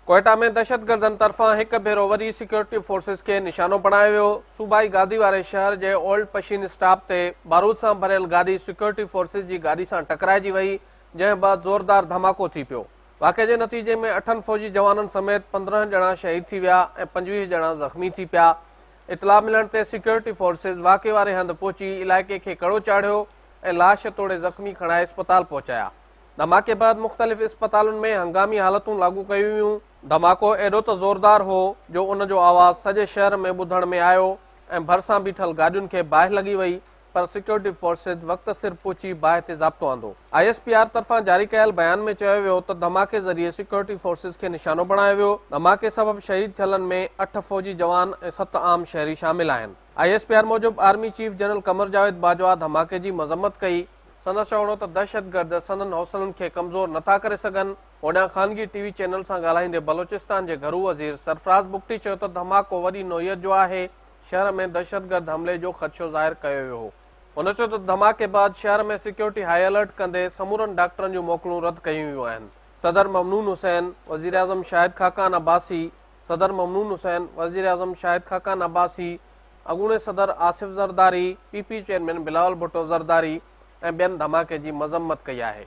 कोयटा में दहशतगर्दनि तरफ़ां हिकु भेरो वरी सिक्योरिटी फोर्सिस खे निशानो बणायो वियो। सूबाई गादी वारे शहर जे ओल्ड पशीन स्टॉप ते बारूद सां भरियल गाॾी सिक्योरिटी फोर्सिस जी गाॾी सां टकराइजी वई, जंहिं बैदि ज़ोरदार धमाको थी पियो। वाक़े जे नतीजे में 8 फ़ौजी जवाननि समेत 15 ॼणा शहीद थी विया ऐं 25 ॼणा ज़ख़्मी थी पिया। इतला मिलण ते सिक्योरिटी फोर्सिस वाक़े वारे हंधि पहुची इलाइक़े खे कड़ो चाढ़ियो ऐं लाश तोड़े ज़ख़्मी खणाए अस्पताल पहुचाया। धमाके बैदि मुख़्तलिफ़ अस्पतालुनि में हंगामी हालतूं लागू कयूं वियूं। धमाको एॾो त ज़ोरदार हो जो उन जो आवाज़ सॼे शहर में ॿुधण में आयो ऐं भरिसां बीठल गाॾियुनि खे बाहि लॻी वई, पर सिक्योरिटी फोर्सिस वक़्त सिर पहुची बाहि ते ज़ाब्तो आंदो। ISPR तरफ़ां जारी कयल बयान में चयो वियो त धमाके ज़रिए सिक्योरिटी फोर्सिस खे निशानो बणायो वियो। धमाके सबबि शहीद थियलनि में 8 फ़ौजी जवान ऐं 7 आम शहरी शामिल आहिनि। ISPR मूजिबि army chief general Qamar Javed Bajwa धमाके जी मज़म्मत कई। संदसि चवणो त दहशतगर्द संदनि हौसलनि खे कमज़ोर नथा करे सघनि। होॾां ख़ानगी TV चैनल सां ॻाल्हाईंदे बलोचिस्तान जे घरू वज़ीर सरफराज़ बुगटी चयो त धमाको वॾी नोयत जो आहे। शहर में दहशतगर्द हमले जो ख़दशो ज़ाहिर कयो वियो हो। हुन चयो त धमाके बैदि शहर में सिक्योरिटी हाई अलर्ट कंदे समूरनि डॉक्टरनि जूं मोकलूं रद्द कयूं वियूं आहिनि। सदर ममनून हुसैन, वज़ीर आज़म शाहिद खाकान अब्बासी, अॻूणे सदर आसिफ ज़रदारी, PP चेयरमैन बिलावल भुट्टो ज़रदारी ऐं ॿियनि धमाके जी मज़म्मत कई आहे।